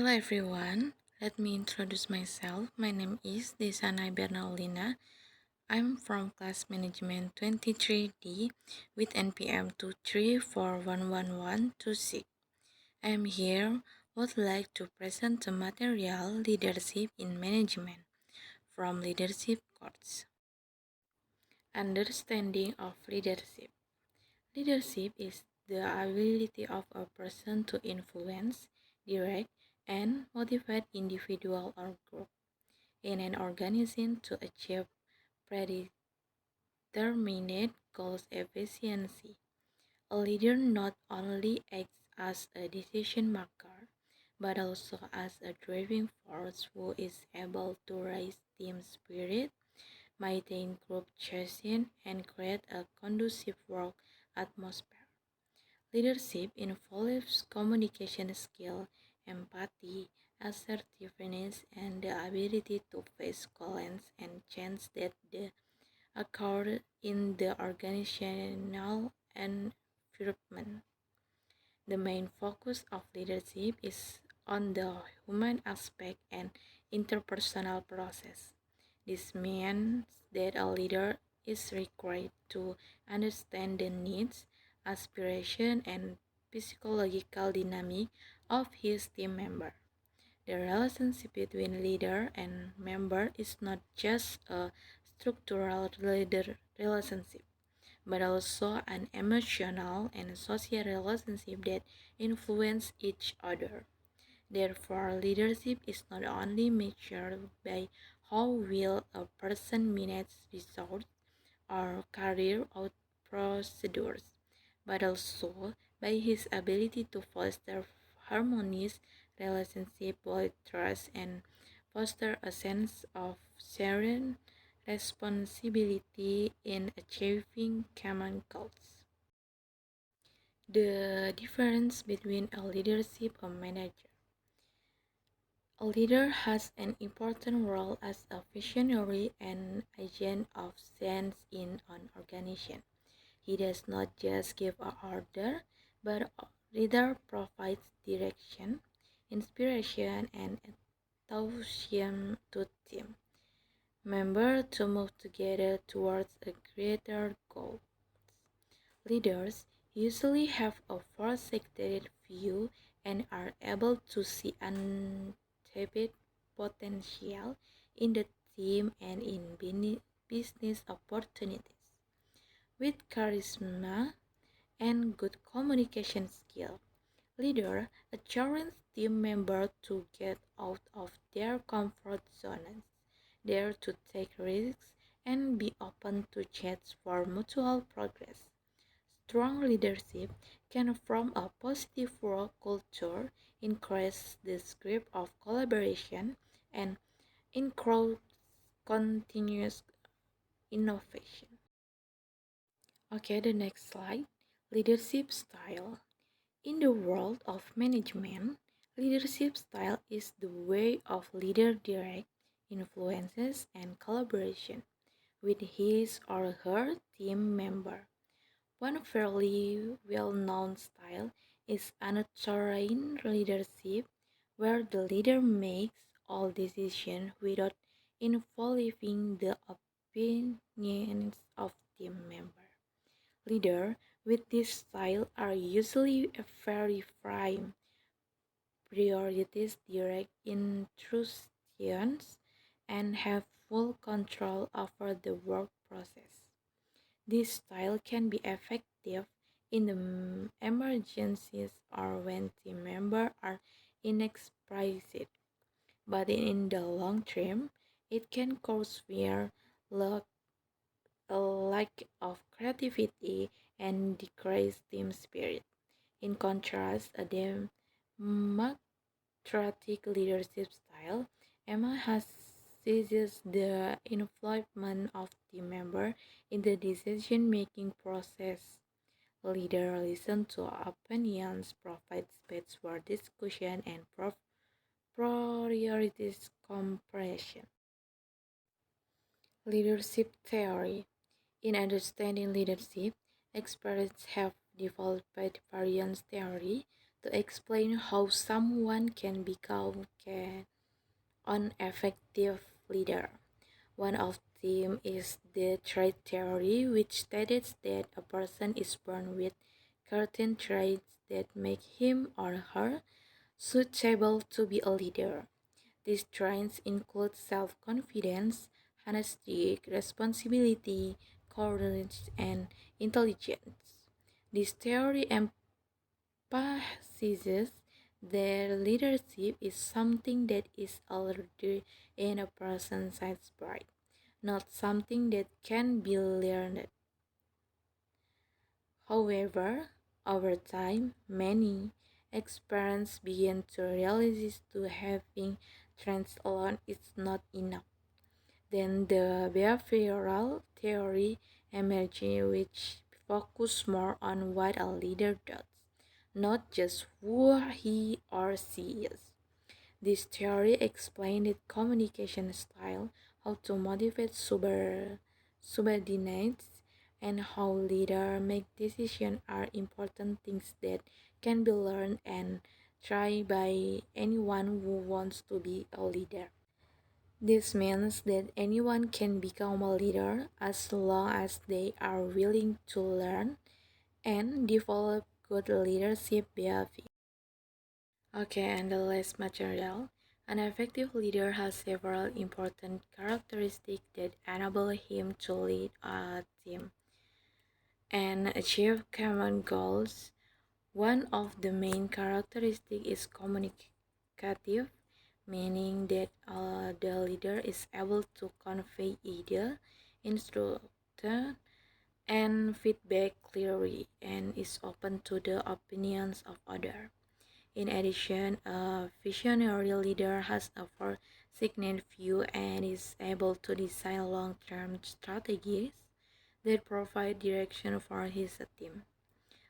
Hello everyone, let me introduce myself. My name is Desanay Bernaulina. I'm from class management 23D with NPM 234111126. I'm here would like to present the material Leadership in Management from Leadership Course. Understanding of leadership. Leadership is the ability of a person to influence, direct, and motivate individual or group in an organization to achieve predetermined goals efficiency. A leader not only acts as a decision maker, but also as a driving force who is able to raise team spirit, maintain group cohesion, and create a conducive work atmosphere. Leadership involves communication skill, empathy, assertiveness, and the ability to face challenges and change that occur in the organizational environment. The main focus of leadership is on the human aspect and interpersonal process. This means that a leader is required to understand the needs, aspiration, and psychological dynamic of his team member. The relationship between leader and member is not just a structural leader relationship, but also an emotional and social relationship that influence each other. Therefore, leadership is not only measured by how well a person manages resources or carry out procedures, but also by his ability to foster harmonious relationship, build trust, and foster a sense of shared responsibility in achieving common goals. The difference between a leadership and manager. A leader has an important role as a visionary and agent of change in an organization. He does not just give an order, but rather provides direction, inspiration, and enthusiasm to team members to move together towards a greater goal. Leaders usually have a foresighted view and are able to see untapped potential in the team and in business opportunities. With charisma and good communication skill, leader challenge team members to get out of their comfort zones, dare to take risks, and be open to change for mutual progress. Strong leadership can form a positive work culture, encourage the spirit of collaboration, and encourage continuous innovation. Okay, the next slide. Leadership style. In the world of management, leadership style is the way of leader direct influences and collaboration with his or her team member. One fairly well-known style is authoritarian leadership, where the leader makes all decisions without involving the opinions of team members. Leaders with this style are usually very firm, priorities direct instructions, and have full control over the work process. This style can be effective in the emergencies or when team members are inexperienced, but in the long term, it can cause fear, a lack of creativity, and decreased team spirit. In contrast, a democratic leadership style emphasizes the involvement of team members in the decision-making process. Leaders listen to opinions, provide space for discussion, and prioritize comprehension. Leadership theory. In understanding leadership, experts have developed various theories to explain how someone can become an effective leader. One of them is the trait theory, which states that a person is born with certain traits that make him or her suitable to be a leader. These traits include self-confidence, honesty, responsibility, courage, and intelligence. This theory emphasizes that leadership is something that is already in a person's birth, not something that can be learned. However, over time, many experts begin to realize that having traits alone is not enough. Then the behavioral theory emerged, which focus more on what a leader does, not just who he or she is. This theory explained communication style, how to motivate subordinates, and how leaders make decisions are important things that can be learned and tried by anyone who wants to be a leader. This means that anyone can become a leader as long as they are willing to learn and develop good leadership behavior. Okay, and the last material. An effective leader has several important characteristics that enable him to lead a team and achieve common goals. One of the main characteristics is communicative, meaning that the leader is able to convey ideas, instruction, and feedback clearly and is open to the opinions of others. In addition, a visionary leader has a foresight view and is able to design long-term strategies that provide direction for his team.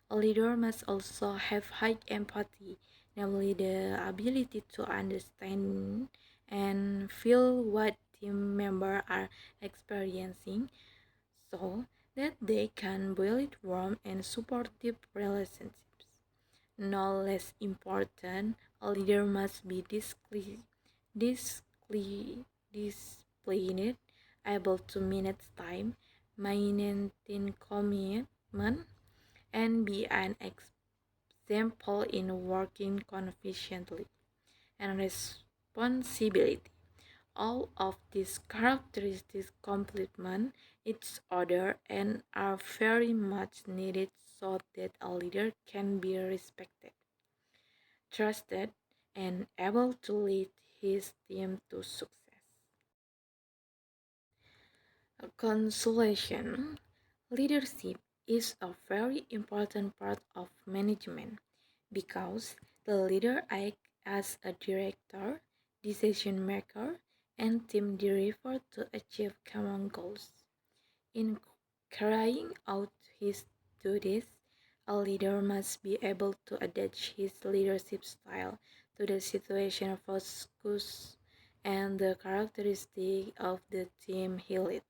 A leader must also have high empathy, namely the ability to understand and feel what team members are experiencing so that they can build warm and supportive relationships. No less important, a leader must be disciplined, able to manage time, maintain commitment, and be an example in working confidently and responsibility. All of these characteristics complement each other and are very much needed so that a leader can be respected, trusted, and able to lead his team to success. A consolation. Leadership is a very important part of management because the leader acts as a director, decision maker, and team driver to achieve common goals. In carrying out his duties, a leader must be able to adapt his leadership style to the situation, focus, and the characteristics of the team he leads.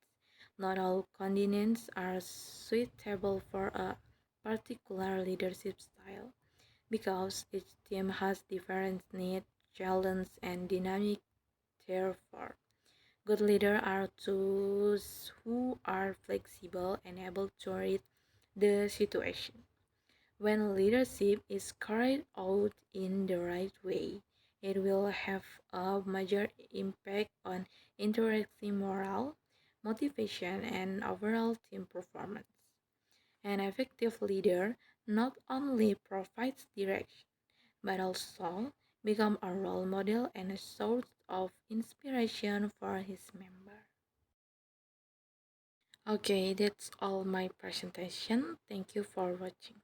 Not all candidates are suitable for a particular leadership style because each team has different needs, challenges, and dynamics. Therefore, good leaders are those who are flexible and able to read the situation. When leadership is carried out in the right way, it will have a major impact on interaction morale, motivation, and overall team performance. An effective leader not only provides direction, but also become a role model and a source of inspiration for his members. Okay, that's all my presentation. Thank you for watching.